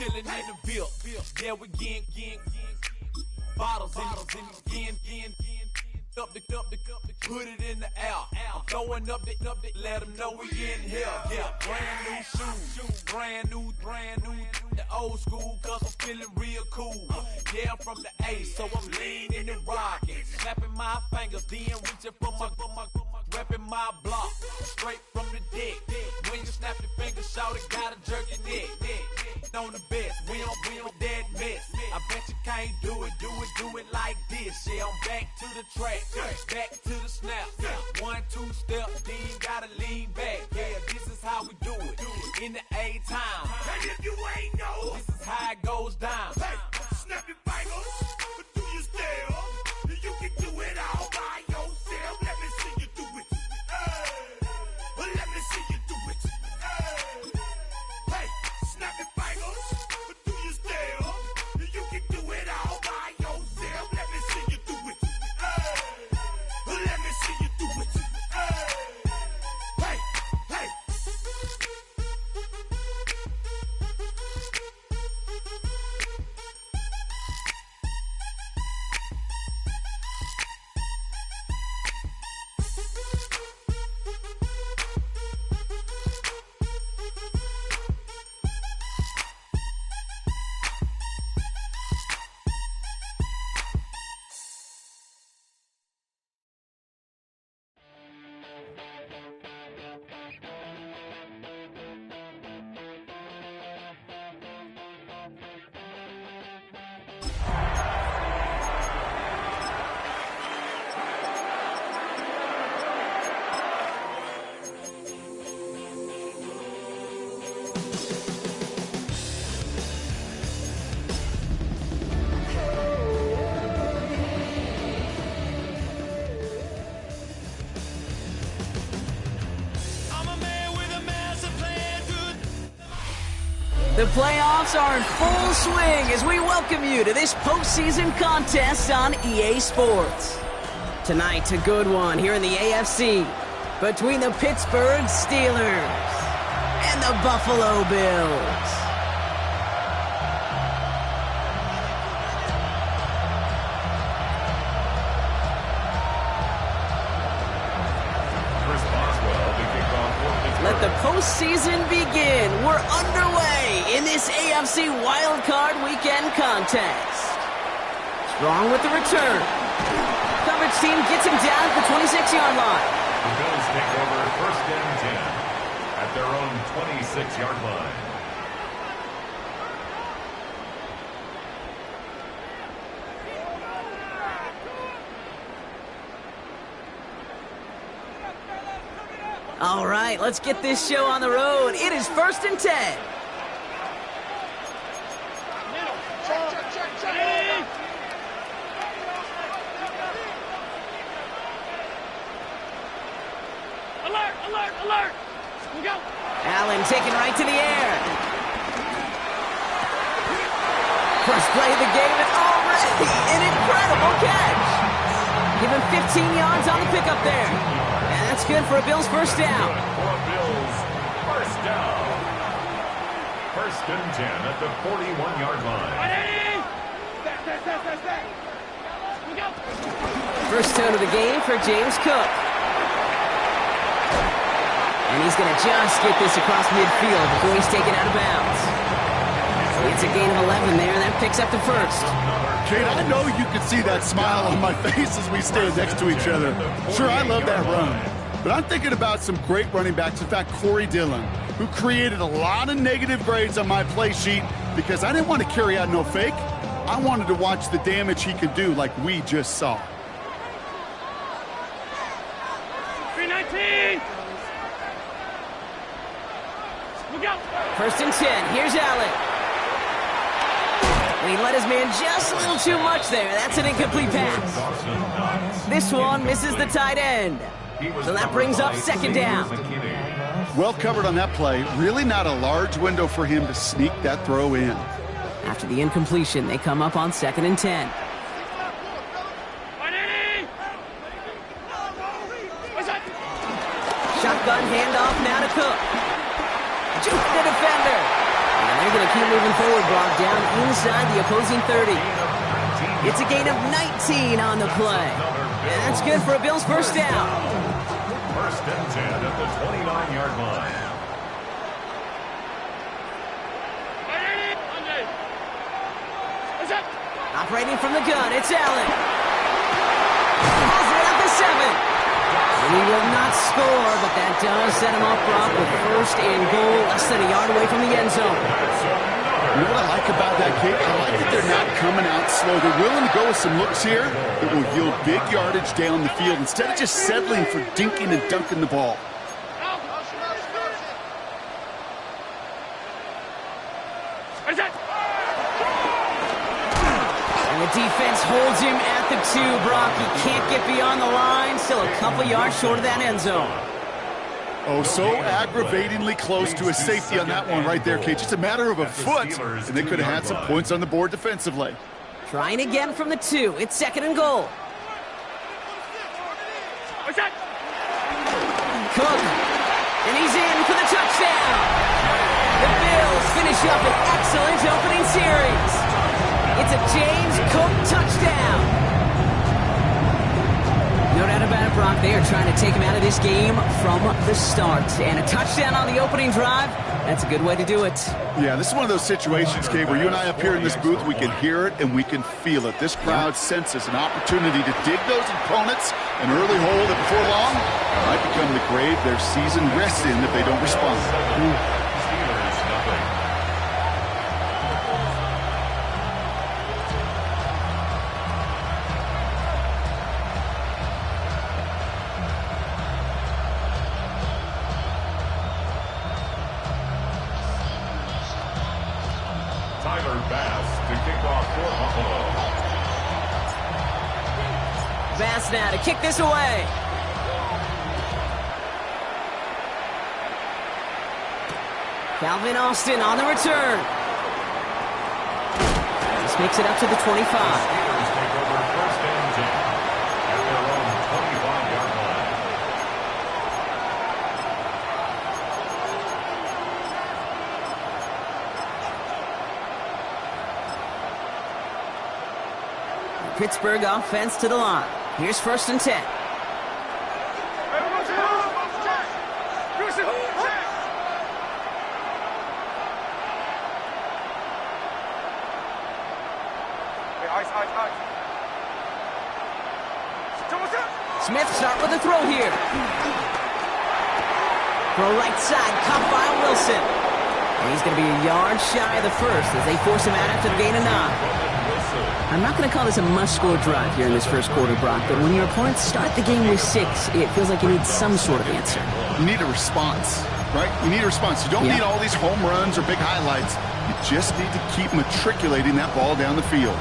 chillin' in the bill. Yeah, we getting bottles in up the put it in the air. I'm throwing up the let them know we in here. Yeah, brand new shoes, brand new, the old school, cause I'm feeling real cool. Yeah, I'm from the A, so I'm leaning and rocking, snapping my fingers, then reaching for my repping my block, straight from the deck. When you snap your fingers, shout it, gotta jerk your neck. On the best, we don't dead mess. I bet you can't do it like this. Yeah, I'm back to the track, back to the snap. 1, 2 step, then you gotta lean back. Yeah, this is how we do it in the A-time. And if you ain't know, this is how it goes down. Hey, snap your fingers, but do you still? You can do it all by yourself. Let me see you do it. Let me see you do it. Hey, snap your fingers, but do you still? You can do it all by yourself. Let me see you do it. Let me see you do it. Hey, hey. The playoffs are in full swing as we welcome you to this postseason contest on EA Sports. Tonight, a good one here in the AFC between the Pittsburgh Steelers and the Buffalo Bills. Let the postseason begin. We're underway in this AFC wildcard weekend contest. Strong with the return. Coverage team gets him down at the 26-yard line. The Bills take over first and 10 at their own 26-yard line. All right, let's get this show on the road. It is first and 10. Alert, alert, alert. We go. Allen taken right to the air. First play of the game and already an incredible catch. Give him 15 yards on the pickup there. And that's good for a Bills first down. For a Bills first down. First and 10 at the 41-yard line. Back. We go. First down of the game for James Cook. And he's going to just get this across midfield before he's taken out of bounds. It's a gain of 11 there, and that picks up the first. Kate, I know you can see that smile on my face as we stand next to each other. Sure, I love that run. But I'm thinking about some great running backs. In fact, Corey Dillon, who created a lot of negative grades on my play sheet because I didn't want to carry out no fake. I wanted to watch the damage he could do like we just saw. 319. We go. First and 10. Here's Allen. He let his man just a little too much there. That's an incomplete pass. This one misses the tight end. So that brings up second down. Well covered on that play. Really not a large window for him to sneak that throw in. After the incompletion, they come up on second and 10. Shotgun handoff now to Cook. Juke the defender. And they're going to keep moving forward, Brock, down inside the opposing 30. It's a gain of 19 on the play. And that's good for a Bills first down. First and 10 at the 29-yard line. Operating from the gun, it's Allen. Pulls it at the 7. And he will not score, but that does set him up, Brock, with first and goal, less than a yard away from the end zone. You know what I like about that, Kate? I like that they're not coming out slow. They're willing to go with some looks here that will yield big yardage down the field instead of just settling for dinking and dunking the ball. And the defense holds him at the 2, Brock. He can't get beyond the line. Still a couple yards short of that end zone. Oh, so aggravatingly close to a safety on that one right there, Kate. Just a matter of a foot, and they could have had some points on the board defensively. Trying again from the 2. It's second and goal. Cook. And he's in for the touchdown. The Bills finish up an excellent opening series. It's a James Cook touchdown. No doubt about it, Brock. They are trying to take him out of this game from the start. And a touchdown on the opening drive, that's a good way to do it. Yeah, this is one of those situations, Kate, where you and I up here in this booth, we can hear it and we can feel it. This crowd senses an opportunity to dig those opponents an early hole that before long might become the grave their season rests in if they don't respond. Steelers, nothing. Bass now to kick this away. Calvin Austin on the return. This makes it up to the 25. Steelers take over first and 10 at their own 25-yard line. Pittsburgh offense to the line. Here's first and 10. Smith start with a throw here. Throw right side, caught by Wilson. And he's going to be a yard shy of the first as they force him out after the gain of 9. I'm not going to call this a must-score drive here in this first quarter, Brock, but when your opponents start the game with 6, it feels like you need some sort of answer. You need a response, right? You need a response. You don't need all these home runs or big highlights. You just need to keep matriculating that ball down the field.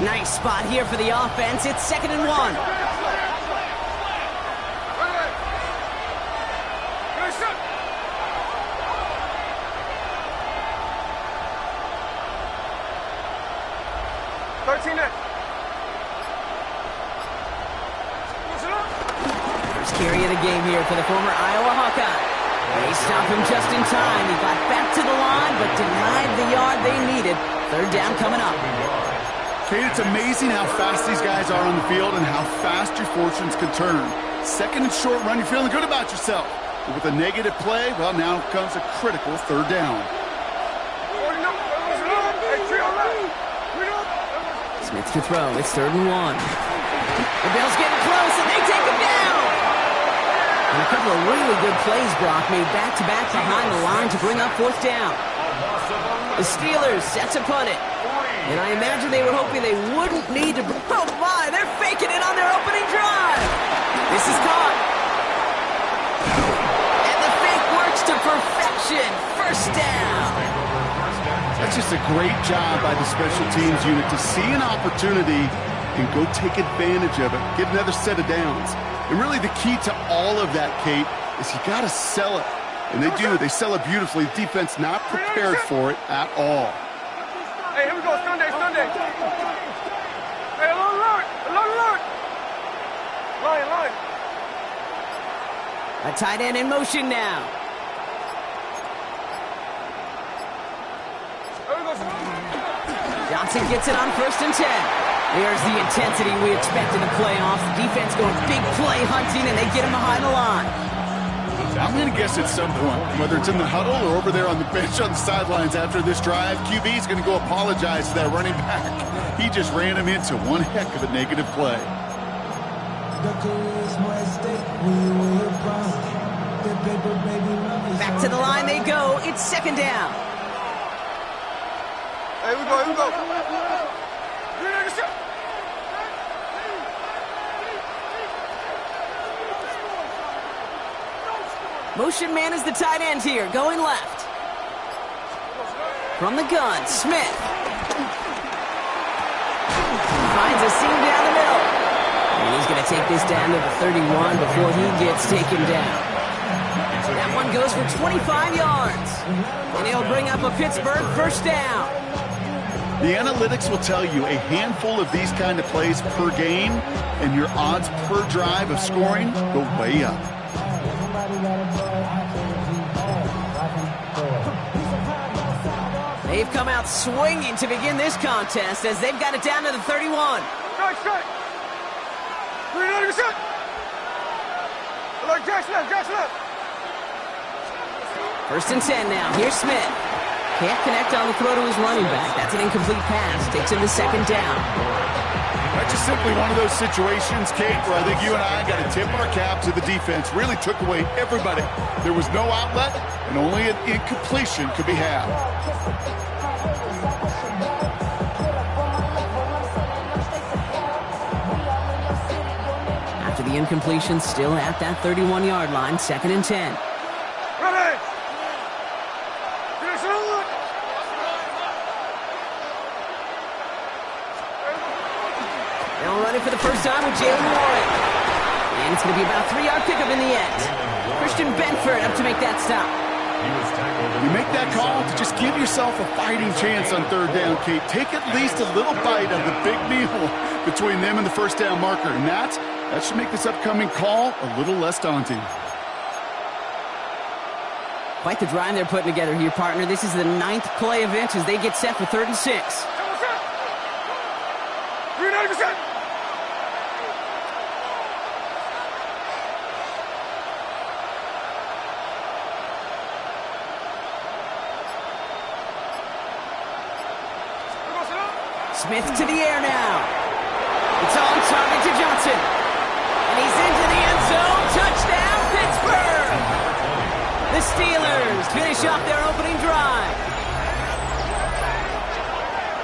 Nice spot here for the offense. It's second and 1. First carry of the game here for the former Iowa Hawkeye. They stopped him just in time. He got back to the line, but denied the yard they needed. Third down coming up. Kate, it's amazing how fast these guys are on the field and how fast your fortunes can turn. Second and short run, you're feeling good about yourself. But with a negative play, well, now comes a critical third down. Smith to throw. It's third and 1. The Bills getting close, and they take him down. And a couple of really good plays, Brock, made back-to-back behind the line to bring up fourth down. The Steelers set to punt it. And I imagine they were hoping they wouldn't need to... Oh, my! They're faking it on their opening drive! This is caught. And the fake works to perfection. First down. That's just a great job by the special teams unit to see an opportunity and go take advantage of it, get another set of downs. And really the key to all of that, Kate, is you got to sell it. And they do. They sell it beautifully. Defense not prepared for it at all. Hey, here we go. Sunday. Hey, alert. Lion. A tight end in motion now. Johnson gets it on 1st and 10. There's the intensity we expect in the playoffs. Defense going big play hunting, and they get him behind the line. I'm going to guess at some point, whether it's in the huddle or over there on the bench on the sidelines after this drive, QB is going to go apologize to that running back. He just ran him into one heck of a negative play. Back to the line they go. It's 2nd down. Here we go. Motion man is the tight end here, going left. From the gun, Smith. Finds a seam down the middle. And he's going to take this down to the 31 before he gets taken down. That one goes for 25 yards. And he'll bring up a Pittsburgh 1st down. The analytics will tell you a handful of these kind of plays per game, and your odds per drive of scoring go way up. They've come out swinging to begin this contest as they've got it down to the 31. Strike. 390%. Alert, Jackson up. 1st and 10 now. Here's Smith. Can't connect on the throw to his running back. That's an incomplete pass. Takes him to 2nd down. That's just simply one of those situations, Kate, where I think you and I got to tip our cap to the defense. Really took away everybody. There was no outlet, and only an incompletion could be had. After the incompletion, still at that 31-yard line, 2nd and 10. Ready. They'll run it for the first time with Jalen Warren. And it's going to be about a 3-yard pickup in the end. Christian Benford up to make that stop. You make that call to just give yourself a fighting chance on 3rd down, Kate. Take at least a little bite of the big meal between them and the 1st down marker. And that should make this upcoming call a little less daunting. Quite the drive they're putting together here, partner. This is the 9th play of it as they get set for 3rd and 6. 390%. Smith to the air now. It's on target to Johnson. And he's into the end zone. Touchdown, Pittsburgh! The Steelers finish off their opening drive.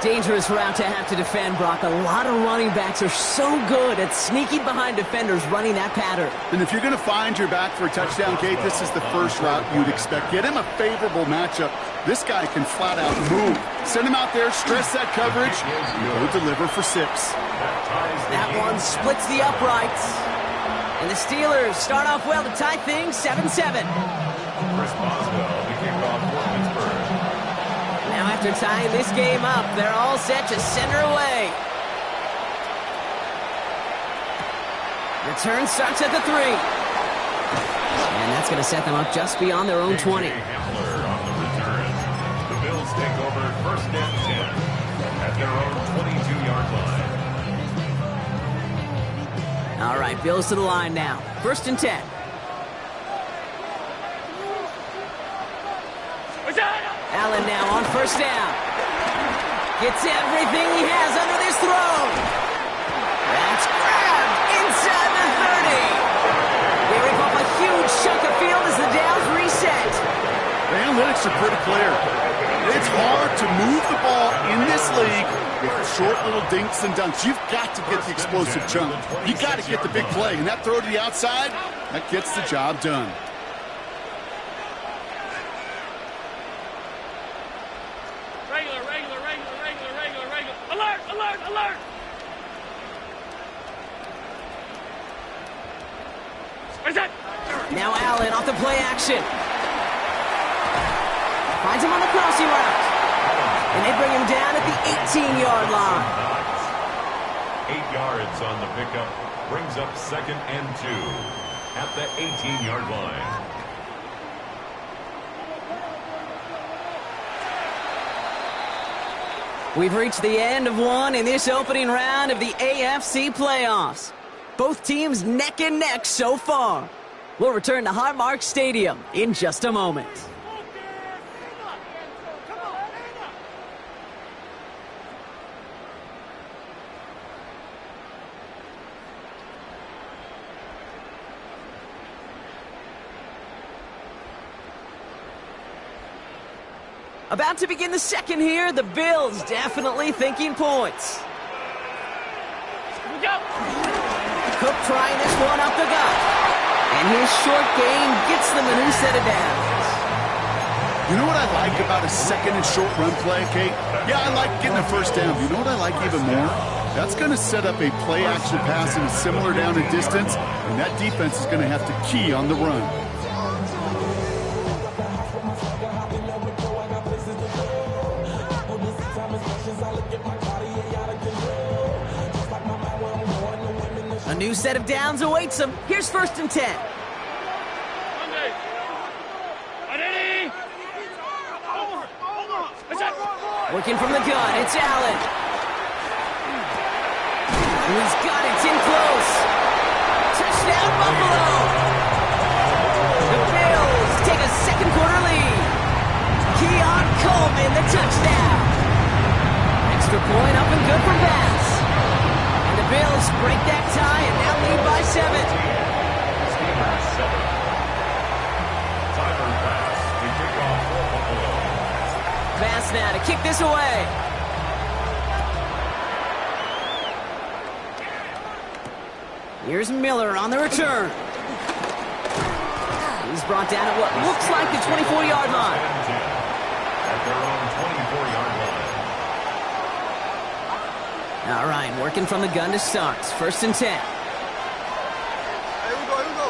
Dangerous route to have to defend, Brock. A lot of running backs are so good at sneaking behind defenders running that pattern. And if you're going to find your back for a touchdown, Kate, this is the first route you'd expect. Get him a favorable matchup. This guy can flat out move. Send him out there, stress that coverage, and go deliver for 6. That one splits the uprights. And the Steelers start off well to tie things 7-7. Chris Boswell, the kickoff for Pittsburgh. Now after tying this game up, they're all set to center away. Return starts at the 3. And that's going to set them up just beyond their own 20. Hamler on the return. The Bills take over 1st and 10 at their own 22-yard line. All right, Bills to the line now. 1st and 10. Allen now on 1st down. Gets everything he has under this throw. That's grabbed inside the 30. They rip off a huge chunk of field as the downs reset. The analytics are pretty clear. It's hard to move the ball in this league with short little dinks and dunks. You've got to get the explosive chunk. You got to get the big play. And that throw to the outside, that gets the job done. Alert! Now Allen off the play action. Finds him on the crossing route. And they bring him down at the 18-yard line. 8 yards on the pickup. Brings up 2nd and 2. at the 18-yard line. We've reached the end of one in this opening round of the AFC playoffs. Both teams neck and neck so far. We'll return to Highmark Stadium in just a moment. About to begin the second here, the Bills definitely thinking points. Cook trying this one up the gut. And his short gain gets them a new set of downs. You know what I like about a second and short run play, Kate? Yeah, I like getting a first down. You know what I like even more? That's going to set up a play action pass in a similar down and distance, and that defense is going to have to key on the run. A new set of downs awaits them. Here's 1st and 10. Working from the gun, it's Allen. And he's got it, it's in close. Touchdown, Buffalo! The Bills take a second quarter lead. Keon Coleman, the touchdown. Extra point up and good for Bass. And the Bills break that tie and now lead by 7. Steelers 7. Tyler Bass to kick off for Buffalo. Bass now to kick this away. Here's Miller on the return. He's brought down at what looks like the 24-yard line. At their own 24-yard line. All right, working from the gun to start. 1st and 10. Hey, here we go.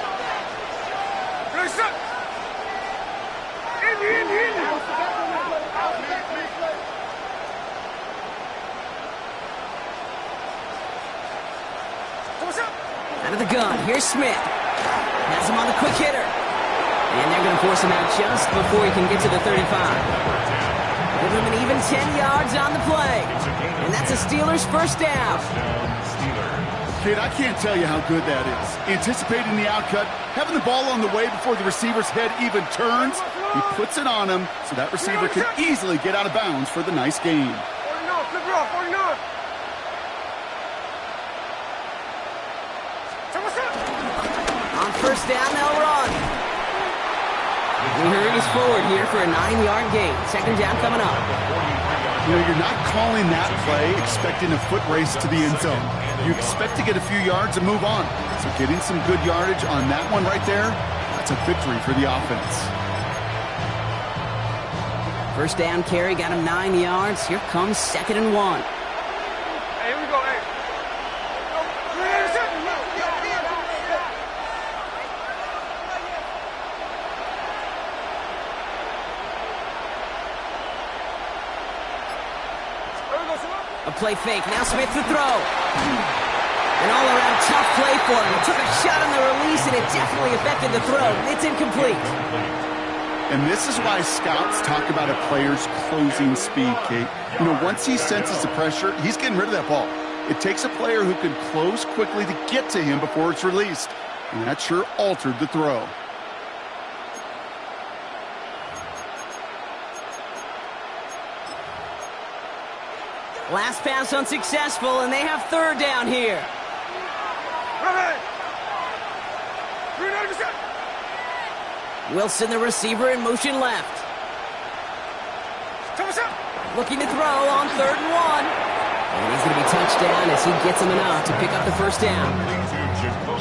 Ready, set. In. What's up? Out of the gun, here's Smith. Has him on the quick hitter. And they're going to force him out just before he can get to the 35. Give him an even 10 yards on the play. And that's a Steelers first down. Kid, I can't tell you how good that is. Anticipating the outcut, having the ball on the way before the receiver's head even turns. He puts it on him so that receiver can easily get out of bounds for the nice gain. 49, flip it off, 49. On first down, they'll run. He hurries forward here for a 9-yard gain. Second down coming up. You know, you're not calling that play expecting a foot race to the end zone. You expect to get a few yards and move on. So getting some good yardage on that one right there, that's a victory for the offense. First down carry, got him 9 yards. Here comes 2nd and 1. Hey, here we go, hey. A play fake. Now Smith to throw. An all-around tough play for him. He took a shot on the release, and it definitely affected the throw. It's incomplete. And this is why scouts talk about a player's closing speed, Kate. You know, once he senses the pressure, he's getting rid of that ball. It takes a player who can close quickly to get to him before it's released. And that sure altered the throw. Last pass unsuccessful, and they have 3rd down here. Ready. Wilson, the receiver, in motion left. Looking to throw on 3rd and 1. And he's going to be touched down as he gets him enough to pick up the first down.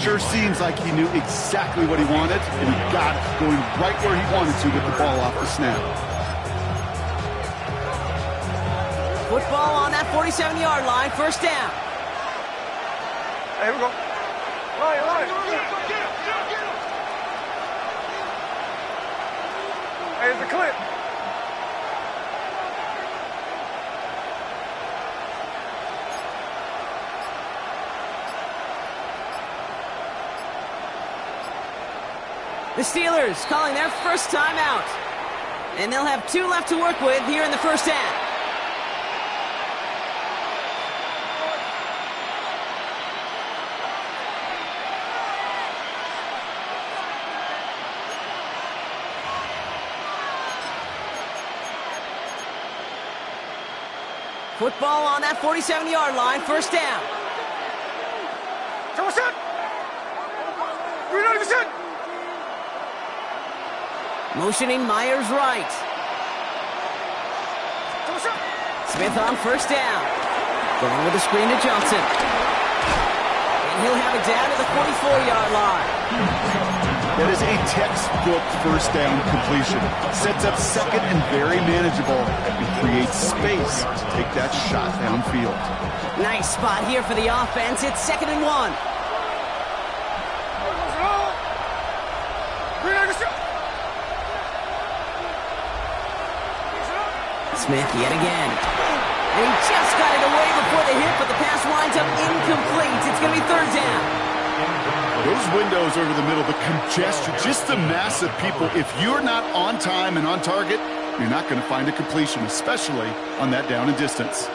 Sure seems like he knew exactly what he wanted, and he got it, going right where he wanted to with the ball off the snap. Football on that 47-yard line, first down. Hey, here we go. Line. Hey, it's a clip. The Steelers calling their first time out. And they'll have 2 left to work with here in the first half. Football on that 47-yard line, first down. Motioning Myers right. Smith on first down. Going with the screen to Johnson. And he'll have it down to the 44-yard line. That is a textbook first down completion. Sets up second and very manageable and creates space to take that shot downfield. Nice spot here for the offense. It's 2nd and 1. Smith yet again. And he just got it away before the hit, but the pass winds up incomplete. It's going to be 3rd down. Those windows over the middle, the congestion, just the mass of people. If you're not on time and on target, you're not going to find a completion, especially on that down and distance.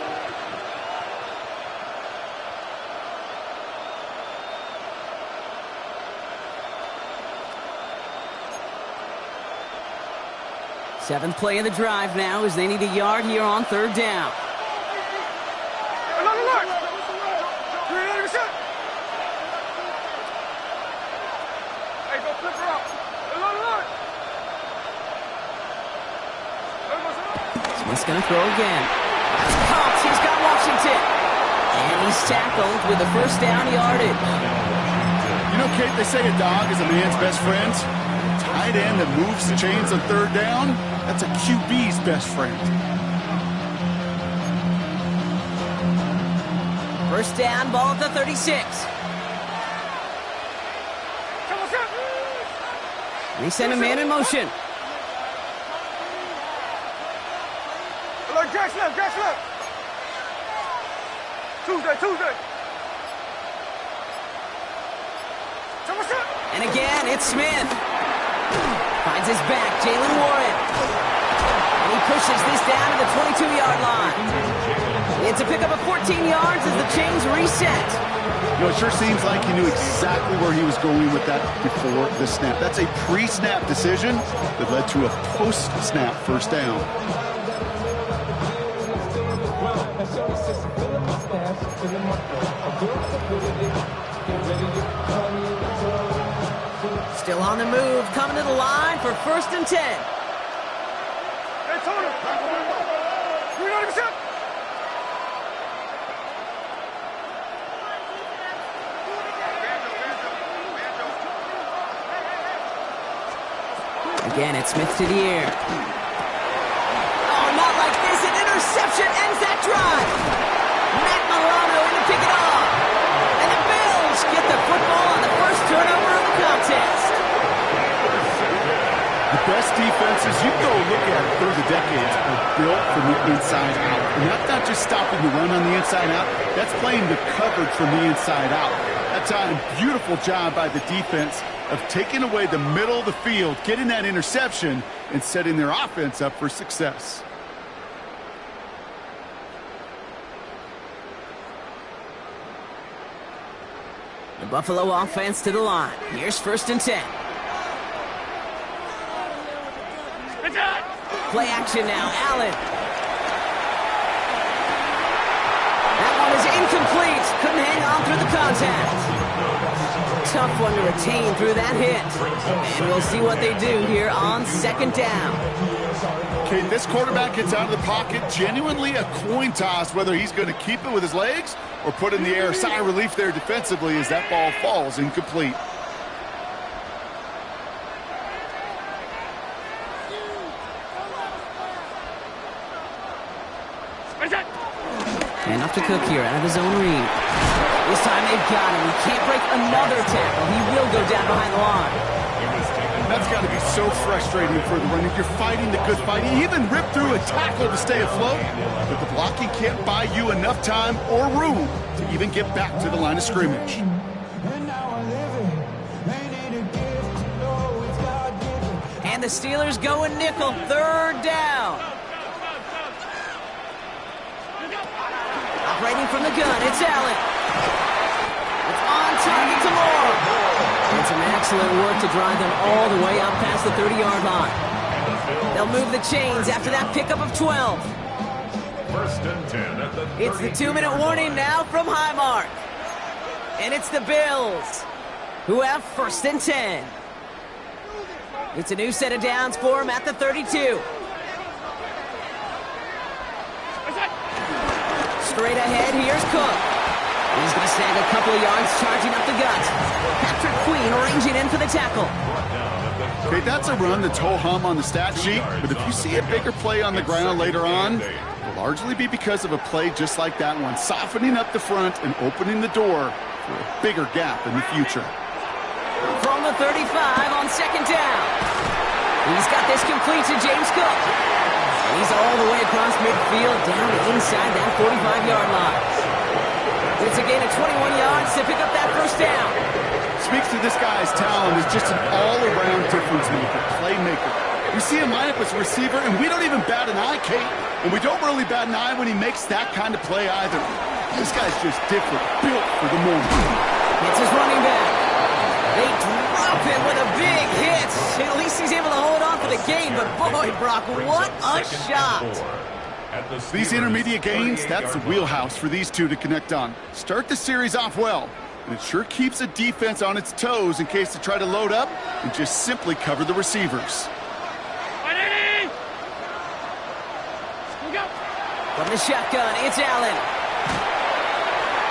Seventh play of the drive now as they need a yard here on 3rd down. Smith's going to throw again. Caught. He's got Washington. And he's tackled with the first down yardage. You know, Kate, they say a dog is a man's best friend. Tight end that moves the chains on 3rd down, that's a QB's best friend. First down, ball at the 36. They send a man in motion. Jackson left. Tuesday. And again, it's Smith. Finds his back, Jalen Warren. And he pushes this down to the 22-yard line. It's a pickup of 14 yards as the chains reset. You know, it sure seems like he knew exactly where he was going with that before the snap. That's a pre-snap decision that led to a post-snap first down. Still on the move, coming to the line for 1st and 10. Hey, Tony. 390%. Again, it's Smith to the air. Oh, not like this. An interception ends that drive. Matt Milano in to pick it off. And the Bills get the football on the first turnover of the contest. The best defenses you go look at through the decades are built from the inside out. And that's not just stopping the run on the inside out. That's playing the coverage from the inside out. That time, beautiful job by the defense of taking away the middle of the field, getting that interception, and setting their offense up for success. The Buffalo offense to the line. Here's 1st and 10. Play action now, Allen. That one is incomplete. Couldn't hang on through the contact. Tough one to retain through that hit. And we'll see what they do here on 2nd down. Okay, this quarterback gets out of the pocket, genuinely a coin toss whether he's going to keep it with his legs or put in the air. Sigh of relief there defensively as that ball falls incomplete. And up to Cook here out of his own read. This time they've got him. He can't break another tackle. He will go down behind the line. That's got to be so frustrating for the running. You're fighting the good fight. He even ripped through a tackle to stay afloat, but the blocking can't buy you enough time or room to even get back to the line of scrimmage. And the Steelers go in nickel, third down. Operating from the gun, it's Allen. It's on target to Moore. And some excellent work to drive them all the way up past the 30-yard line. They'll move the chains after that pickup of 12. First and 10 at the It's the 2-minute warning now from Highmark. And it's the Bills who have first and 10. It's a new set of downs for him at the 32. Straight ahead, here's Cook. He's going to snag a couple of yards charging up the gut. Patrick Queen arranging in for the tackle. Okay, that's a run that's ho-hum on the stat sheet, but if you see a bigger play on the ground later on, it'll largely be because of a play just like that one, softening up the front and opening the door for a bigger gap in the future. From the 35 on second down. He's got this complete to James Cook. And he's all the way across midfield down inside that 45-yard line. It's a gain of 21 yards to pick up that first down. Speaks to this guy's talent as just an all-around difference maker, playmaker. We see him line up as a receiver, and we don't even bat an eye, Kate. And we don't really bat an eye when he makes that kind of play either. This guy's just different, built for the moment. It's his running back. They drop him with a big hit. At least he's able to hold on for the game, but boy, Brock, what a shot. These intermediate gains, that's the wheelhouse for these two to connect on. Start the series off well, and it sure keeps the defense on its toes in case they try to load up and just simply cover the receivers. From the shotgun, it's Allen.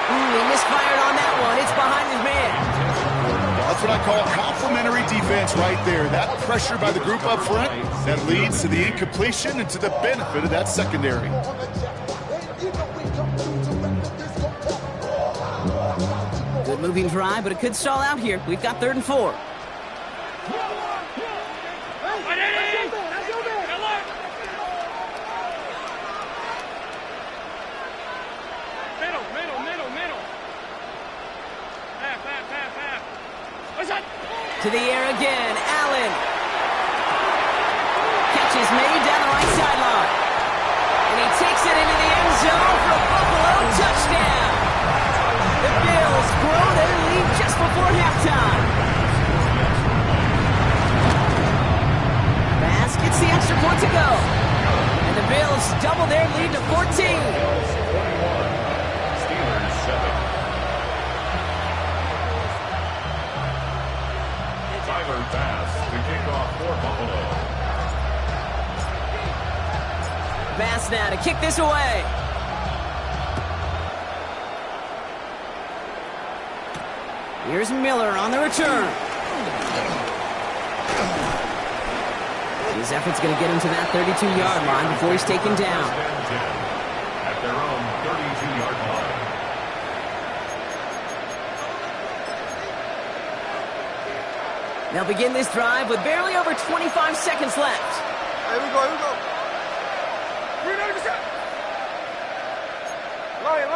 He misfired on that one. It's behind his man. That's what I call complimentary defense right there. That pressure by the group up front, that leads to the incompletion and to the benefit of that secondary. Good moving drive, but it could stall out here. We've got 3rd and 4. To the air again, Allen. Catch is made down the right sideline. And he takes it into the end zone for a Buffalo touchdown. The Bills grow their lead just before halftime. Bass gets the extra point to go. And the Bills double their lead to 14. Steelers 7. Bass to kick off for Buffalo. Bass now to kick this away. Here's Miller on the return. His effort's going to get him to that 32-yard line before he's taken down. At their own 32-yard line. They'll begin this drive with barely over 25 seconds left. Here we go, here we go. 390%. Line.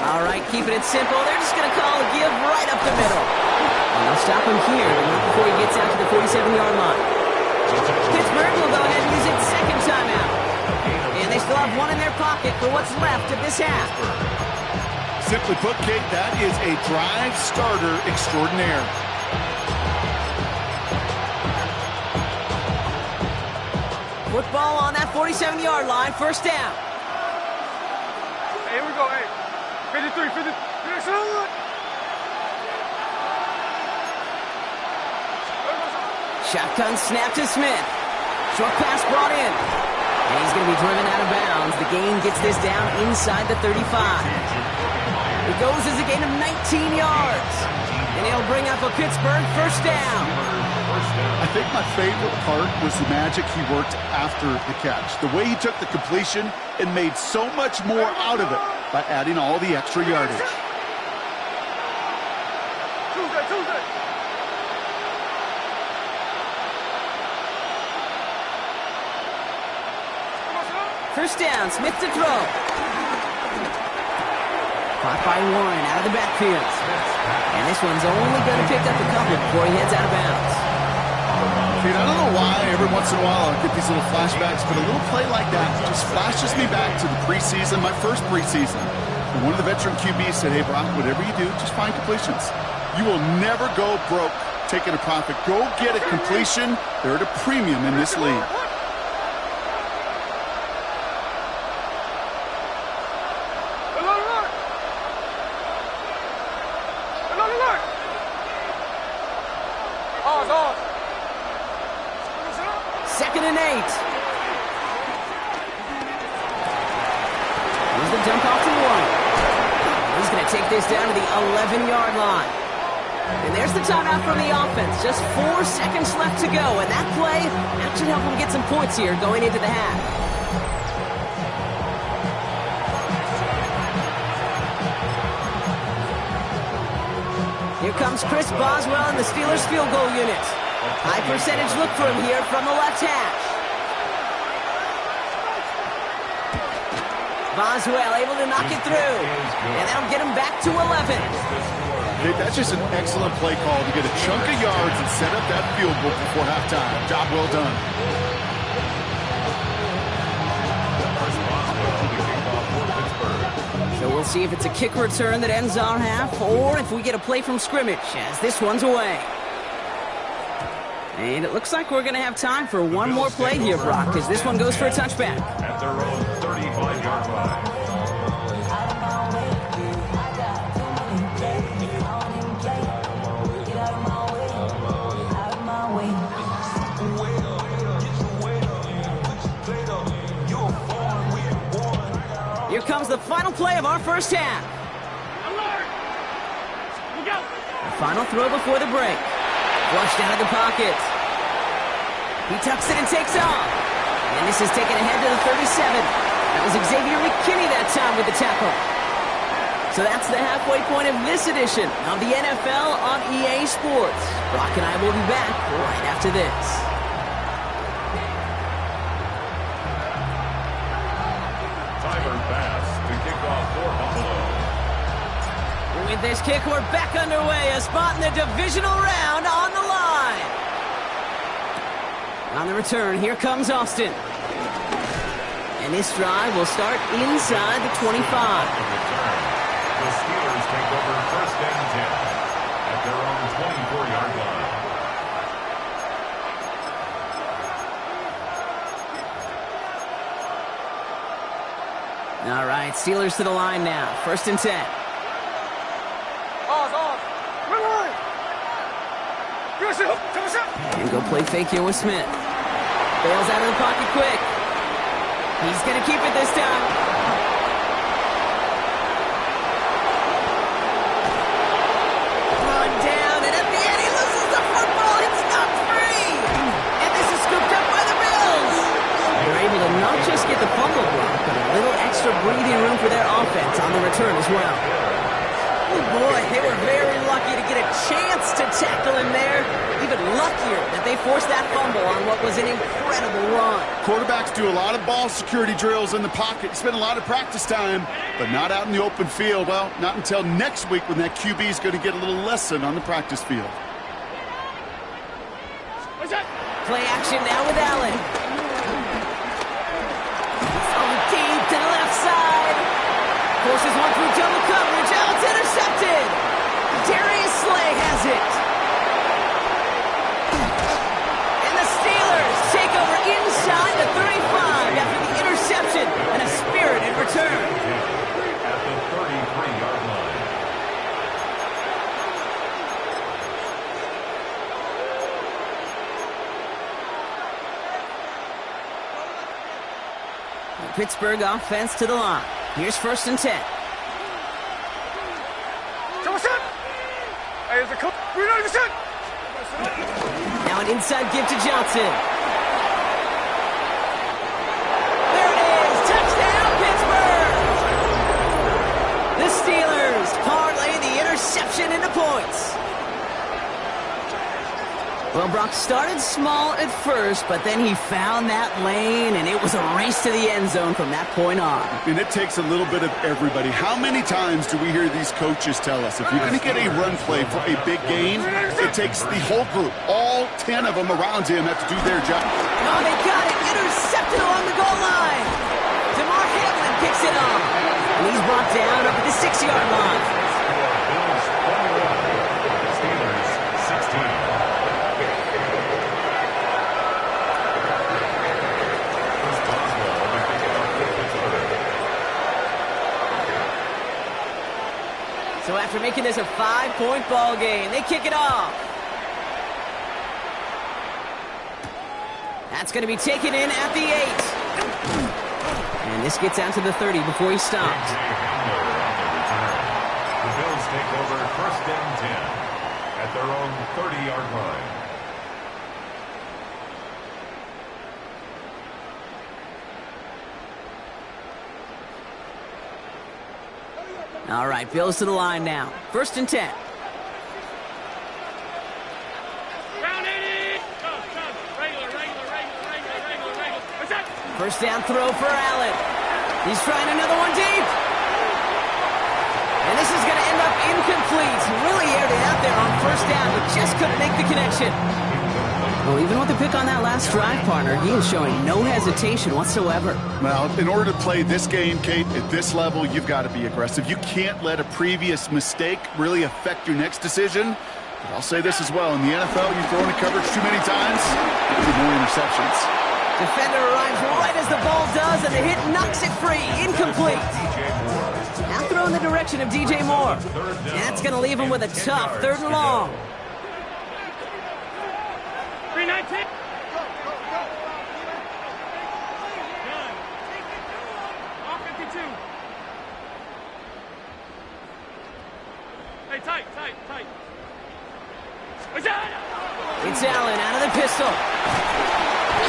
All right, keeping it simple. They're just going to call a give right up the middle. And they'll stop him here, but not before he gets out to the 47-yard line. Pittsburgh will go ahead and use its second timeout. And they still have one in their pocket for what's left of this half. Simply put, Kate, that is a drive starter extraordinaire. Football on that 47-yard line, first down. Hey, here we go, hey. 53. Shotgun snap to Smith. Short pass brought in. And he's going to be driven out of bounds. The gain gets this down inside the 35. It goes as a gain of 19 yards. And he'll bring up a Pittsburgh first down. I think my favorite part was the magic he worked after the catch. The way he took the completion and made so much more out of it by adding all the extra yardage. Tuesday. First down, Smith to throw. Caught by Warren out of the backfield. And this one's only going to pick up a couple before he heads out of bounds. Dude, I don't know why every once in a while I'll get these little flashbacks, but a little play like that just flashes me back to the preseason, my first preseason. And one of the veteran QBs said, hey, Brock, whatever you do, just find completions. You will never go broke taking a profit. Go get a completion. They're at a premium in this league. Second and 8. Here's the dump off to Warren. He's going to take this down to the 11-yard line. And there's the timeout from the offense. Just 4 seconds left to go. And that play, that should help him get some points here going into the half. Here comes Chris Boswell in the Steelers field goal unit. High percentage look for him here from the left hash. Boswell able to knock it through. And that'll get him back to 11. That's just an excellent play call to get a chunk of yards and set up that field goal before halftime. Job well done. So we'll see if it's a kick return that ends our half or if we get a play from scrimmage as this one's away. And it looks like we're going to have time for one more play here, Brock, as this one goes for a touchback. At their own 35-yard line. Here comes the final play of our first half. Alert! Look out! The final throw before the break. Flushed out of the pocket. He tucks it and takes off. And this is taken ahead to the 37. That was Xavier McKinney that time with the tackle. So that's the halfway point of this edition of the NFL on EA Sports. Brock and I will be back right after this. Timer pass to kick off for Buffalo. With this kick, we're back underway. A spot in the divisional round on the line. On the return, here comes Austin. And this drive will start inside the 25. The Steelers take over first and 10 at their own 24-yard line. All right, Steelers to the line now. First and 10. And go play fake here with Smith. Bails out of the pocket quick. He's going to keep it this time. Run down, and at the end he loses the football. It's knocked free. And this is scooped up by the Bills. They're able to not just get the fumble block, but a little extra breathing room for their offense on the return as well. Oh boy, they were very lucky to get a chance to tackle him there. Even luckier that they forced that fumble on what was an incredible run. Quarterbacks do a lot of ball security drills in the pocket. Spend a lot of practice time, but not out in the open field. Well, not until next week when that QB is going to get a little lesson on the practice field. Play action now with Allen. Thrown deep to the left side. Forces one through double coverage. Oh, it's intercepted. Darius Slay has it. And the Steelers take over inside the 35 after the interception and a spirited return. At the 33-yard line. The Pittsburgh offense to the line. Here's first and 10. Now an inside give to Johnson. There it is. Touchdown, Pittsburgh. The Steelers parlay the interception into points. Well, Brock started small at first, but then he found that lane, and it was a race to the end zone from that point on. And it takes a little bit of everybody. How many times do we hear these coaches tell us, if you're going to get a run play for a big gain, it takes the whole group, all 10 of them around him have to do their job. Oh, they got it. Intercepted along the goal line. DeMar Hamlin picks it up. And he's brought down up at the 6-yard line. Bills 21, Steelers 16. So after making this a 5-point ball game, they kick it off. That's going to be taken in at the 8. And this gets out to the 30 before he stops. The Bills take over first and 10 at their own 30-yard line. All right, Bills to the line now. First and 10. First down throw for Allen. He's trying another one deep. And this is going to end up incomplete. He really aired it out there on first down, but just couldn't make the connection. Well, even with the pick on that last drive, partner, he is showing no hesitation whatsoever. Well, in order to play this game, Kate, at this level, you've got to be aggressive. You can't let a previous mistake really affect your next decision. But I'll say this as well. In the NFL, you throw into coverage too many times, you get more interceptions. Defender arrives right as the ball does, and the hit knocks it free. Incomplete. Now throw in the direction of DJ Moore. And that's going to leave him with a tough 3rd and long. 319. All 52. Hey, tight. It's Allen out of the pistol.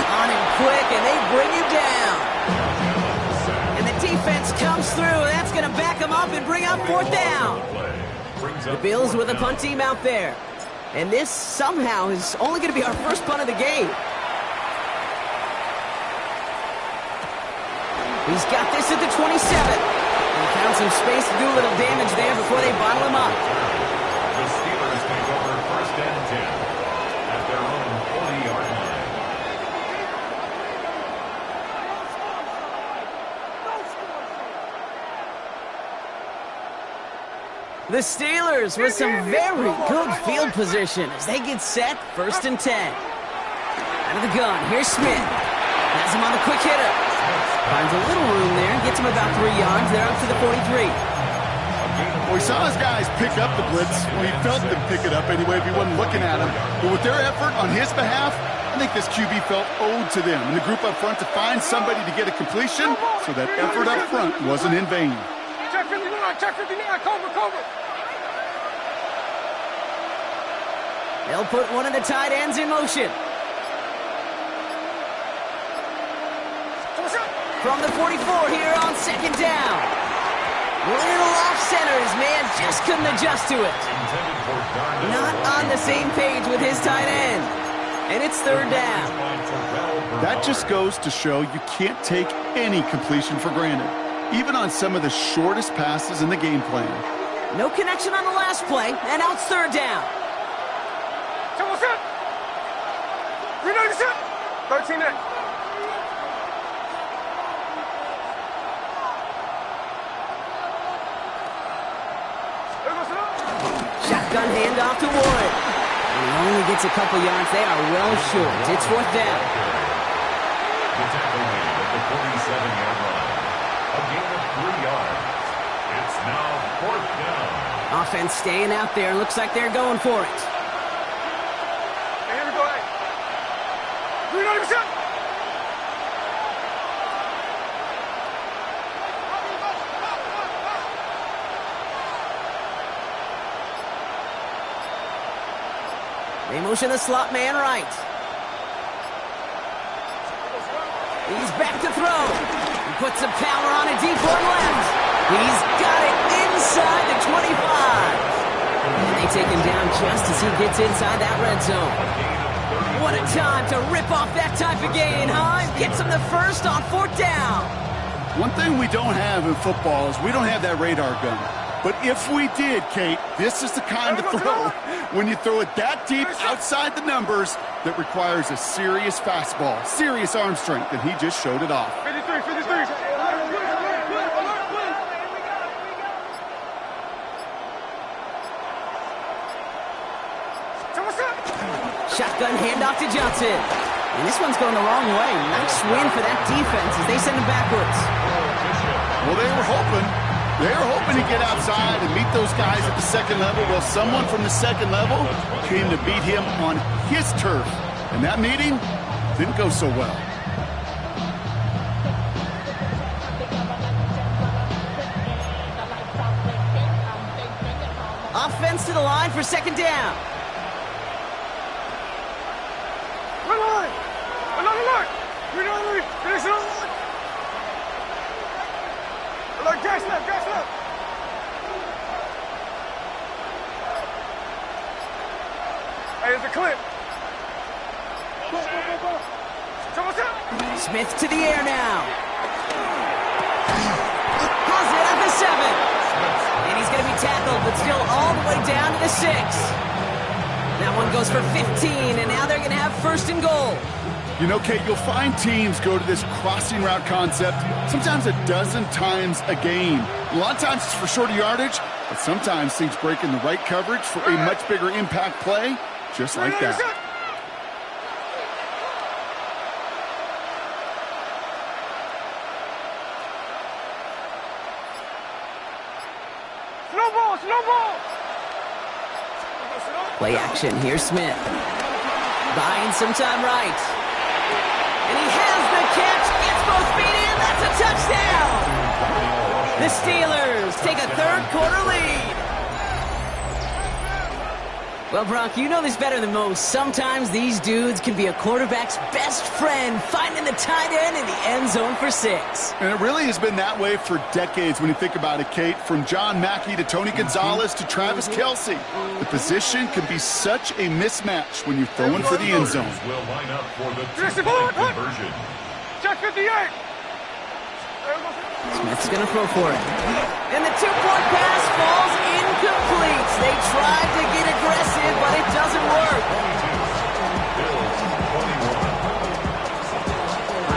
On him quick, and they bring him down. And the defense comes through. That's going to back him up and bring up 4th down. The Bills with a punt team out there. And this somehow is only going to be our first punt of the game. He's got this at the 27. And found some space to do a little damage there before they bottle him up. The Steelers take over first and 10 at their own 40-yard line. The Steelers with some very good field position as they get set, first and 10. Out of the gun, here's Smith. Has him on the quick hitter. Finds a little room there, gets him about 3 yards. They're up to the 43. Well, we saw his guys pick up the blitz. Well, he felt them pick it up anyway if he wasn't looking at him. But with their effort on his behalf, I think this QB felt owed to them and the group up front to find somebody to get a completion, so that effort up front wasn't in vain. Check 59, cover. They'll put one of the tight ends in motion. From the 44 here on 2nd down. Little off center. His man just couldn't adjust to it. Not on the same page with his tight end. And it's 3rd down. That just goes to show you can't take any completion for granted, even on some of the shortest passes in the game plan. No connection on the last play, and now it's 3rd down. 13 in. Shotgun handoff to Warren. And he only gets a couple yards. They are well short. It's 4th down. The tackle made at the 47-yard line. A gain of 3 yards. It's now 4th down. Offense staying out there. Looks like they're going for it. Hey, here we go. 390%. They motion the slot man right. He's back to throw. He puts some power on it deep one left. He's got it inside the 25. And they take him down just as he gets inside that red zone. What a time to rip off that type of gain, huh? Gets him the first on 4th down. One thing we don't have in football is we don't have that radar gun. But if we did, Kate, this is the kind of throw, when you throw it that deep outside the numbers, that requires a serious fastball, serious arm strength, and he just showed it off. 53, 53. Shotgun handoff to Johnson. And this one's going the wrong way. Nice win for that defense as they send him backwards. Well, they were hoping to get outside and meet those guys at the second level. Well, someone from the second level came to beat him on his turf. And that meeting didn't go so well. Offense to the line for 2nd down. Alert! Finish it on alert! Alert, gas left! Hey, there's a clip. Go. Smith to the air now. Has it at the 7. And he's going to be tackled, but still all the way down to the 6. That one goes for 15, and now they're going to have 1st and goal. You know, Kate, you'll find teams go to this crossing route concept sometimes a dozen times a game. A lot of times it's for shorter yardage, but sometimes things break in the right coverage for a much bigger impact play, just like that. Snowball! Play action, here's Smith. Buying some time right. And he has the catch, gets both feet in, that's a touchdown! The Steelers take a 3rd quarter lead. Well, Brock, you know this better than most. Sometimes these dudes can be a quarterback's best friend, finding the tight end in the end zone for 6. And it really has been that way for decades when you think about it, Kate. From John Mackey to Tony Gonzalez to Travis Kelce. The position can be such a mismatch when you're throwing for the end zone. Will line up for the 2-point conversion. Check 58! Smith's going to throw for it. And the 2-point pass falls incomplete. They tried to get aggressive, but it doesn't work.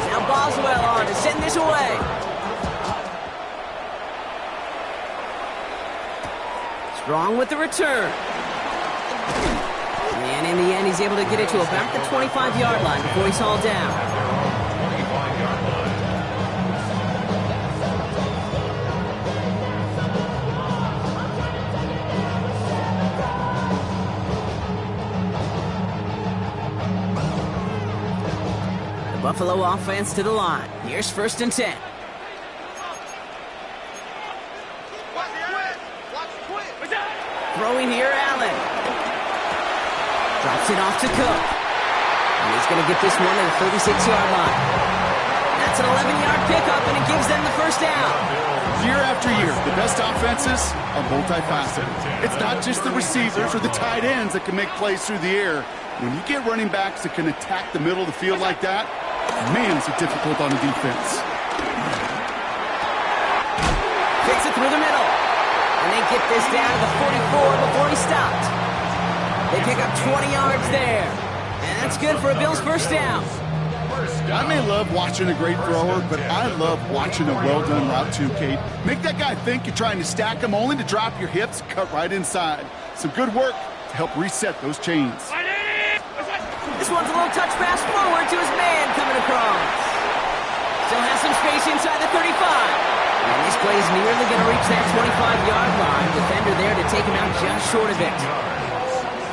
Now Boswell on to send this away. Strong with the return. And in the end, he's able to get it to about the 25-yard line before he's hauled down. Buffalo offense to the line. Here's 1st and 10. Throwing here, Allen. Drops it off to Cook. And he's going to get this one to the 36-yard line. That's an 11-yard pickup, and it gives them the 1st down. Year after year, the best offenses are multifaceted. It's not just the receivers or the tight ends that can make plays through the air. When you get running backs that can attack the middle of the field like that, man, is it difficult on the defense. Fits it through the middle. And they get this down to the 44 before he stopped. They pick up 20 yards there. And that's good for a Bills 1st down. I may love watching a great thrower, but I love watching a well-done route too, Kate. Make that guy think you're trying to stack him only to drop your hips, cut right inside. Some good work to help reset those chains. This one's a little touch pass forward to his man coming across. Still has some space inside the 35. And this play is nearly going to reach that 25-yard line. Defender there to take him out just short of it.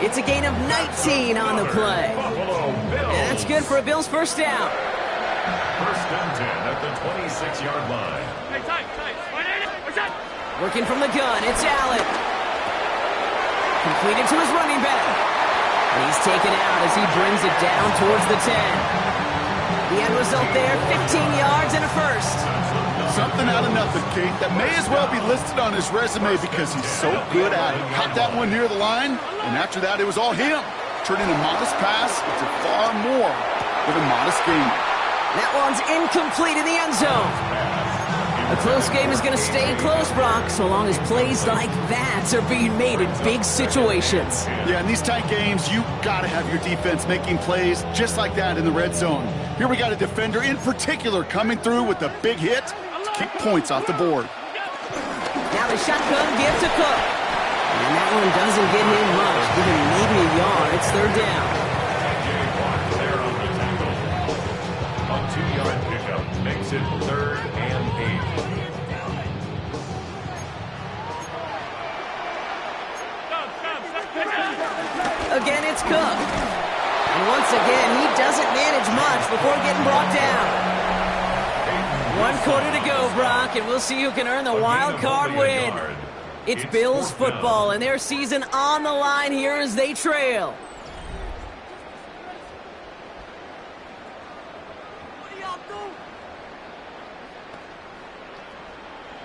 It's a gain of 19 on the play. And that's good for a Bills 1st down. 1st and 10 at the 26-yard line. Working from the gun, it's Allen. Completed to his running back. He's taken out as he brings it down towards the 10. The end result there, 15 yards and a 1st. Something out of nothing, Kate, that may as well be listed on his resume because he's so good at it. Caught that one near the line, and after that, it was all him. turning a modest pass into far more than a modest gain. That one's incomplete in the end zone. A close game is going to stay close, Brock, so long as plays like that are being made in big situations. Yeah, in these tight games, you got to have your defense making plays just like that in the red zone. Here we got a defender in particular coming through with a big hit to keep points off the board. Now the shotgun give to Cook. And that one doesn't get him much, giving maybe a yard. It's third down. There on the tackle. A 2-yard pickup makes it 3rd and 8. Again, it's Cook. And once again, he doesn't manage much before getting brought down. 1 quarter to go, Brock, and we'll see who can earn the wild card win. It's Bills football, and their season on the line here as they trail.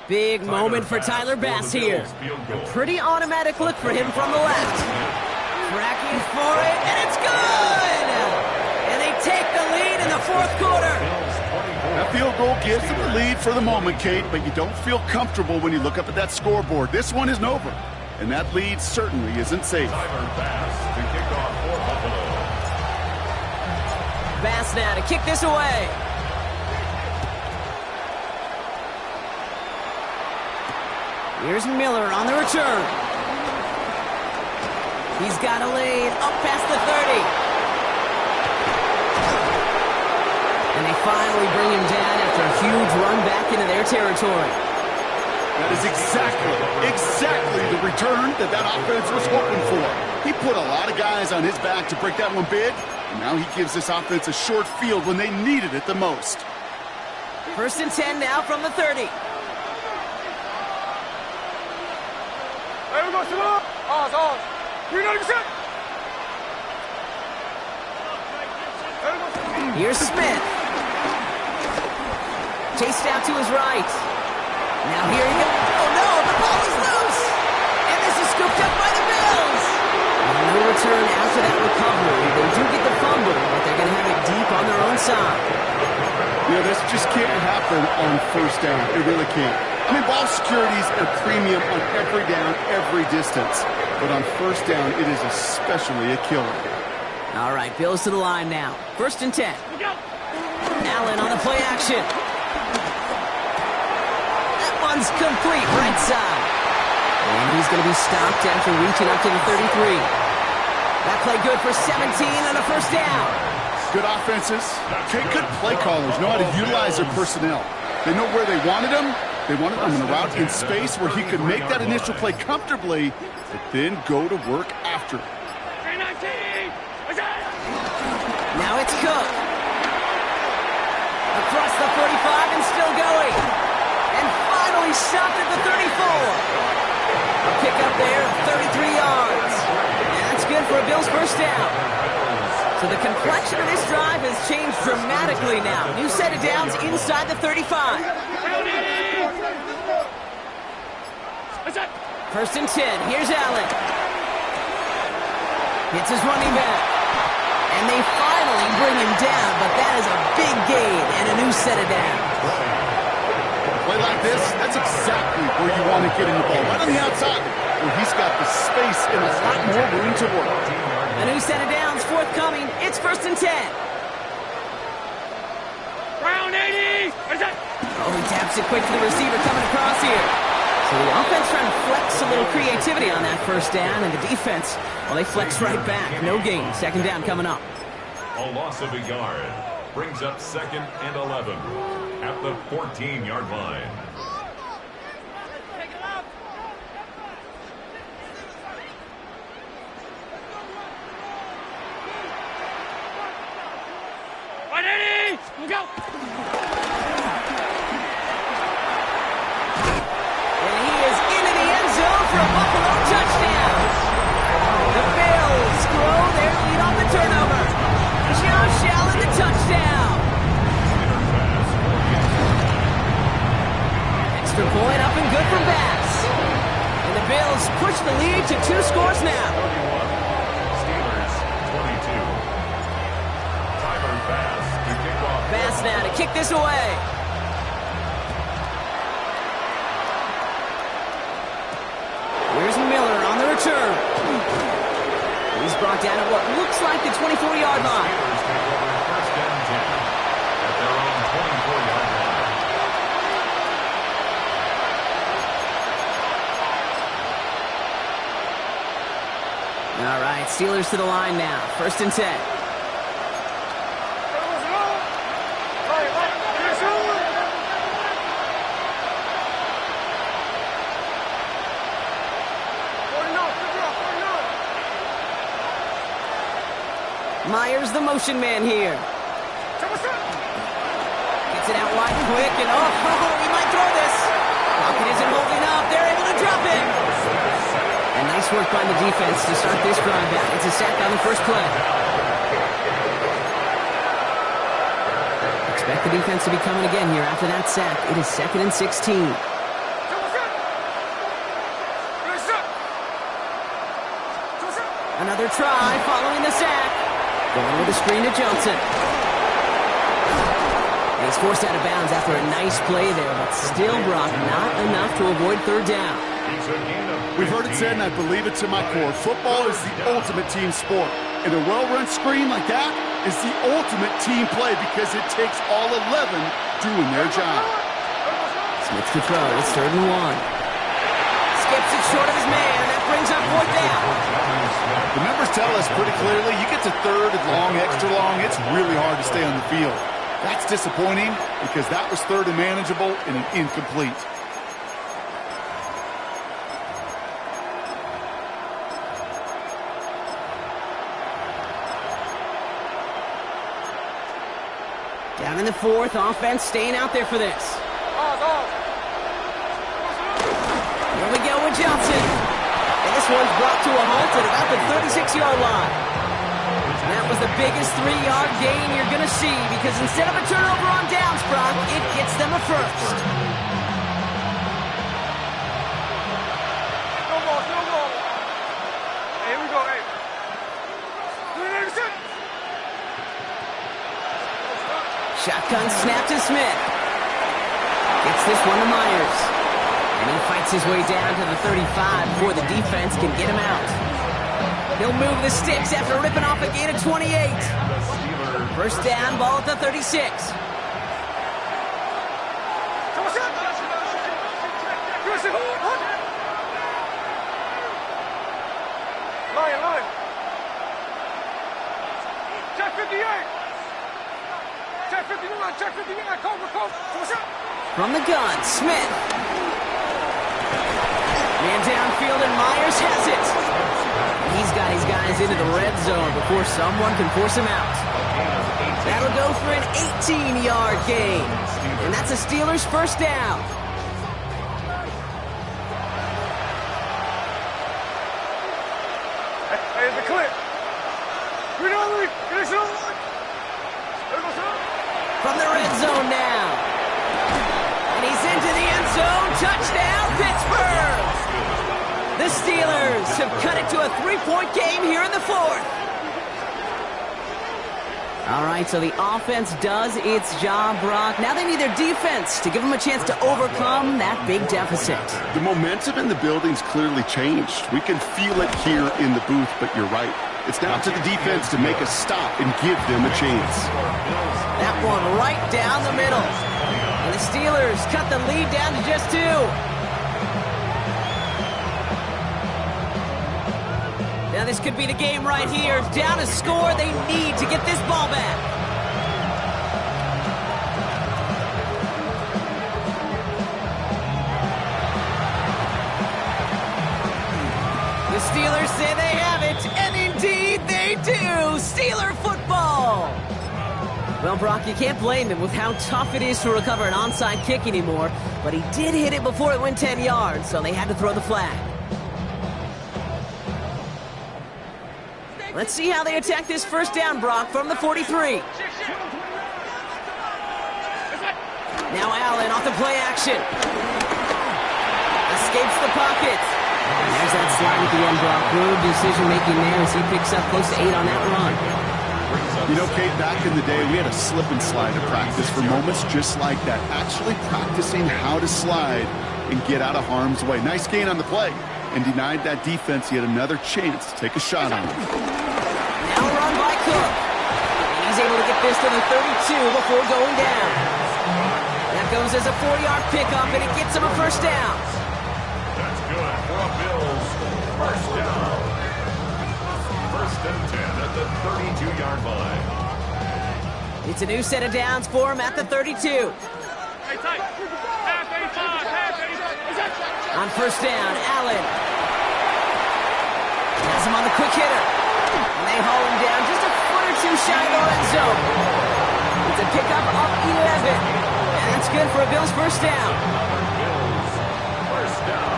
Big moment for Tyler Bass here. A pretty automatic look for him from the left. Tracking for it, and it's good! And they take the lead in the 4th quarter. That field goal gives them the lead for the moment, Kate, but you don't feel comfortable when you look up at that scoreboard. This one isn't over, and that lead certainly isn't safe. Tyler Bass to kick off for Buffalo. Bass now to kick this away. Here's Miller on the return. He's got a lane up past the 30. And they finally bring him down after a huge run back into their territory. That is exactly the return that offense was hoping for. He put a lot of guys on his back to break that one big, and now he gives this offense a short field when they needed it the most. 1st and 10 now from the 30. There we go, Simone. Ours. You're not even set. There we go, Simone. Here's Smith. Chased out to his right. Now here he goes. Oh no, the ball is loose. And this is scooped up by the Bills. And no return after that recovery. They do get the fumble, but they're going to have it deep on their own side. Yeah, this just can't happen on 1st down. It really can't. I mean, ball security's a premium on every down, every distance. But on 1st down, it is especially a killer. All right, Bills to the line now. 1st and 10. Allen on the play action. That one's complete right side. And he's going to be stopped after reaching up to the 33. That play good for 17 on a 1st down. Good offenses. Good play callers know how to utilize their personnel. They know where they wanted them. They wanted him in a route in space where he could make that initial play comfortably, but then go to work after. Now it's Cook. Across the 45 and still going. And finally stopped at the 34. A pickup there of 33 yards. And that's good for a Bills 1st down. So the complexion of this drive has changed dramatically now. New set of downs inside the 35. 1st and 10. Here's Allen. Hits his running back. And they finally bring him down, but that is a big gain and a new set of downs. Play like this, that's exactly where you want to get in the ball. Right on the outside, where he's got the space and a lot more room to work. A new set of downs forthcoming. It's 1st and 10. Round 80. Oh, he taps it quick to the receiver coming across here. So the offense trying to flex a little creativity on that 1st down, and the defense, well, they flex right back. No gain. 2nd down coming up. A loss of a yard brings up 2nd and 11 at the 14-yard line. Look out! And he is into the end zone for a Buffalo touchdown. The Bills grow their lead on the turnover. Josh Allen, the touchdown. Extra point up and good for Bass. And the Bills push the lead to 2 scores now. Steelers kick this away. Here's Miller on the return. He's brought down at what looks like the 24-yard line. Steelers take over first down 10 at their own 24-yard line. All right, Steelers to the line now. First and 10. Myers, the motion man here. Gets it out wide quick, and he might throw this. Pocket isn't holding up. They're able to drop it. And nice work by the defense to start this drive out. It's a sack on the first play. Expect the defense to be coming again here after that sack. It is 2nd and 16. Another try following the sack. Going with a screen to Johnson. And he's forced out of bounds after a nice play there, but still, Brock, not enough to avoid third down. We've heard it said, and I believe it to my core, football is the ultimate team sport. And a well-run screen like that is the ultimate team play because it takes all 11 doing their job. Smith to throw. It's 3rd and 1. Skips it short of his man. That brings up 4th down. The numbers tell us pretty clearly, you get to 3rd and long, extra long, it's really hard to stay on the field. That's disappointing because that was 3rd and manageable and an incomplete. Down in the 4th, offense staying out there for this. Here we go with Johnson. And this one's brought to a halt at about the 36-yard line. And that was the biggest 3-yard gain you're going to see because instead of a turnover on downs, Brock, it gets them a first. No ball. Hey, here we go, hey. Shotgun snap to Smith. Gets this one to Myers. And he fights his way down to the 35 before the defense can get him out. He'll move the sticks after ripping off a gain of 28. First down, ball at the 36. Line. Check 58. Check 59. Cover. From the gun, Smith. Man downfield, and Myers has it. He's got his guys into the red zone before someone can force him out. That'll go for an 18-yard gain. And that's a Steelers first down. Here's the clip. From the red zone now. And he's into the end zone. Touchdown, Pittsburgh! The Steelers have cut it to a 3-point game here in the 4th. All right, so the offense does its job, Brock. Now they need their defense to give them a chance to overcome that big deficit. The momentum in the building's clearly changed. We can feel it here in the booth, but you're right. It's now to the defense to make a stop and give them a chance. That one right down the middle. And the Steelers cut the lead down to just 2. Now this could be the game right here. Down a score, they need to get this ball back. The Steelers say they have it, and indeed they do. Steeler football. Well, Brock, you can't blame him with how tough it is to recover an onside kick anymore, but he did hit it before it went 10 yards, so they had to throw the flag. Let's see how they attack this first down, Brock, from the 43. Now Allen off the play action. Escapes the pocket. And there's that slide at the end, Brock. Good decision-making there as he picks up close to 8 on that run. You know, Kate, back in the day, we had a slip and slide to practice for moments just like that. Actually practicing how to slide and get out of harm's way. Nice gain on the play, and denied that defense yet another chance to take a shot on him. Now run by Cook. And he's able to get this to the 32 before going down. That goes as a 4-yard pickup, and it gets him a first down. That's good for a Bills first down. First and 10 at the 32-yard line. It's a new set of downs for him at the 32. Hey, tight. Half 85. On first down, Allen has him on the quick hitter. And they haul him down just a foot or two shy of the red zone. It's a pickup of 11. And that's good for a Bills first down. Bills first down.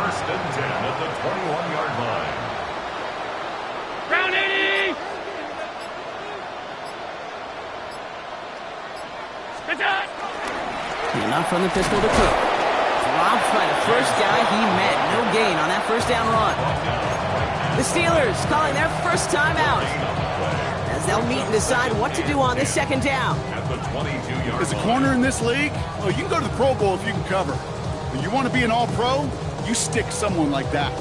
First and 10 at the 21-yard line. Ground 80. Good shot. Enough from the pistol to Cook. Dropped by the first guy he met. No gain on that first down run. The Steelers calling their first time out as they'll meet and decide what to do on this second down. At the 22-yard As a corner in this league, well, you can go to the Pro Bowl if you can cover. But you want to be an all-pro, you stick someone like that.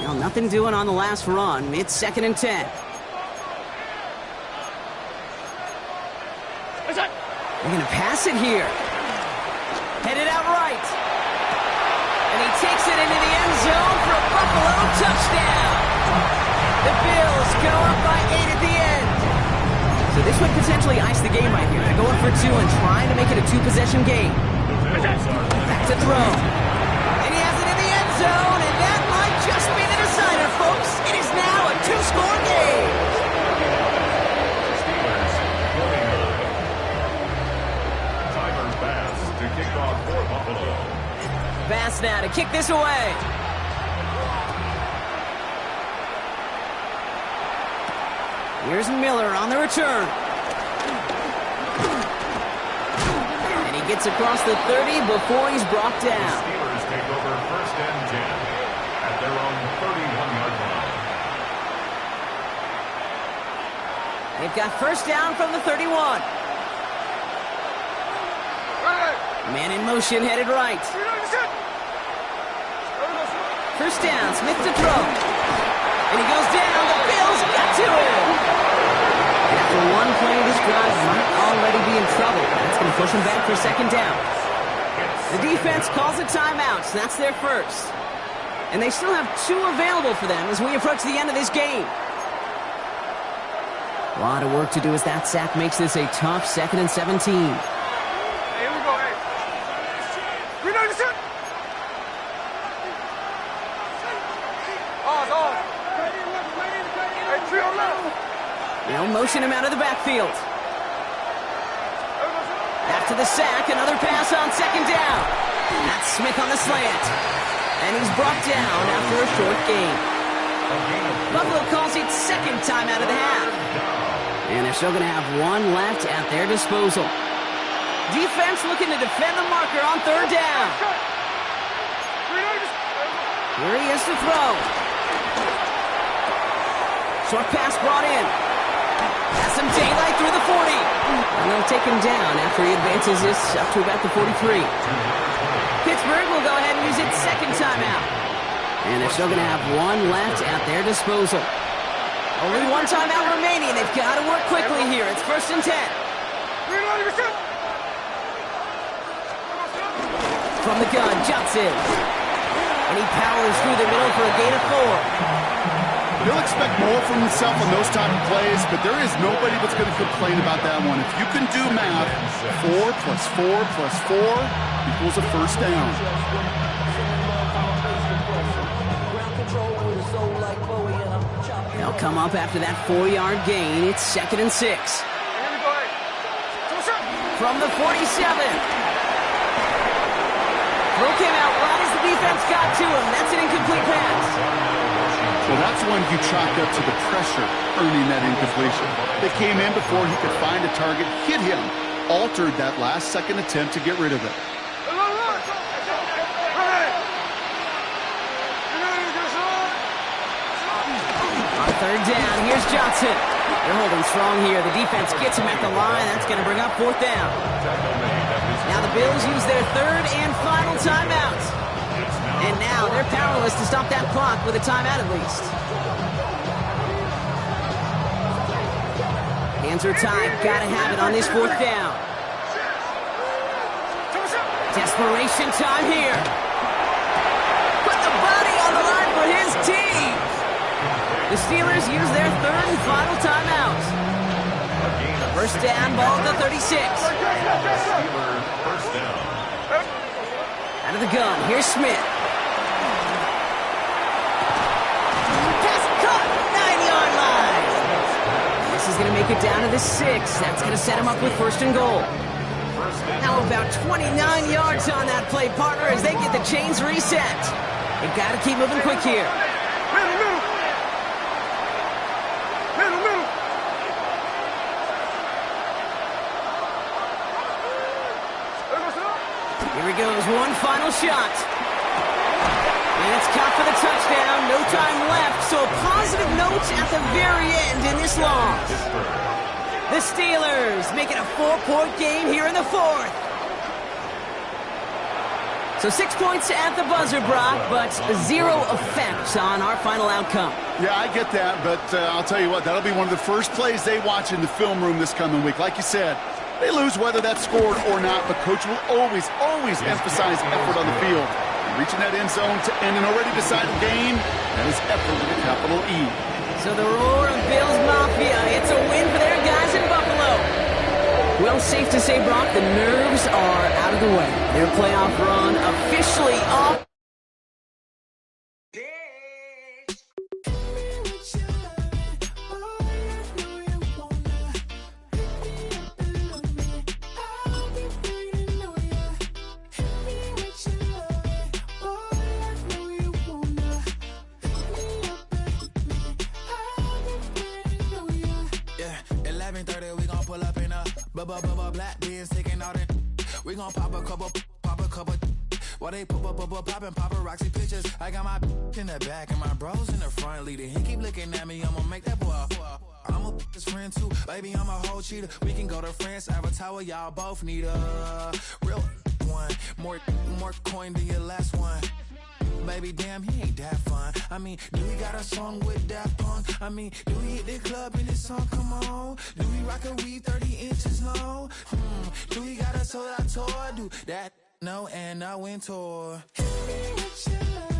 Well, nothing doing on the last run. It's second and 10. They're going to pass it here. Headed out right. And he takes it into the end zone for a Buffalo touchdown. The Bills go up by 8 at the end. So this would potentially ice the game right here. They're going for 2 and trying to make it a 2-possession game. Back to throw. And he has it in the end zone, and that might just be the decider, folks. It is now a 2-score game. Bass now to kick this away. Here's Miller on the return. And he gets across the 30 before he's brought down. The Steelers take over first and 10 at their own 31-yard line. They've got first down from the 31. Man in motion, headed right. First down, Smith to throw. And he goes down. The Bills got to him. After one play, this drive might already be in trouble. That's going to push him back for second down. The defense calls a timeout, so that's their first. And they still have 2 available for them as we approach the end of this game. A lot of work to do as that sack makes this a tough second and 17. They'll motion him out of the backfield. After the sack, another pass on second down. That's Smith on the slant. And he's brought down after a short gain. Buffalo calls it second time out of the half. And they're still going to have 1 left at their disposal. Defense looking to defend the marker on third down. Here he is to throw. Short pass brought in. Has some daylight through the 40. And they'll take him down after he advances this up to about the 43. Pittsburgh will go ahead and use its second timeout. And they're still going to have 1 left at their disposal. Only 1 timeout remaining. They've got to work quickly here. It's first and 10. From the gun, Johnson. And he powers through the middle for a gain of 4. He'll expect more from himself on those type of plays, but there is nobody that's going to complain about that one. If you can do math, 4 plus 4 plus 4 equals a first down. They'll come up after that 4-yard gain. It's second and 6. From the 47. Throw came out right as the defense got to him. That's an incomplete pass. Well, that's one you chalked up to the pressure earning that incompletion. They came in before he could find a target, hit him, altered that last-second attempt to get rid of it. Third down. Here's Johnson. They're holding strong here. The defense gets him at the line. That's going to bring up fourth down. Now the Bills use their third and final timeout. And now they're powerless to stop that clock with a timeout at least. Hands are tied. Got to have it on this fourth down. Desperation time here. Put the body on the line for his team. The Steelers use their third and final timeout. First down, ball at the 36. First down. Out of the gun, here's Smith. Pass caught, 9-yard line. This is going to make it down to the 6. That's going to set him up with first and goal. Now about 29 yards on that play, partner, as they get the chains reset. They got to keep moving quick here. Here he goes, one final shot. And it's caught for the touchdown. No time left, so a positive note at the very end in this loss. The Steelers making a 4-point game here in the fourth. So 6 points at the buzzer, Brock, but 0 effect on our final outcome. Yeah, I get that, but I'll tell you what, that'll be one of the first plays they watch in the film room this coming week. Like you said, they lose whether that's scored or not, but Coach will always emphasize effort on the field. Reaching that end zone to end an already decided game, that is effort with a capital E. So the roar of Bills Mafia, it's a win for their guys in Buffalo. Well, safe to say, Brock, the nerves are out of the way. Their playoff run officially off. Black beans taking all that. We gon' pop a couple. While they poppin' paparazzi pictures. I got my in the back and my bros in the front leading. He keep looking at me, I'ma make that boy. I'm a his friend too, baby, I'm a whole cheater. We can go to France, Avatar, y'all both need a real one. More coin than your last one. Baby, damn, he ain't that fun. I mean, do we got a song with that punk? I mean, do we hit the club in this song? Come on. Do we rock a weed 30 inches long? Do we got a sold out tour? Do that? No, and I went tour. Hit me with your love.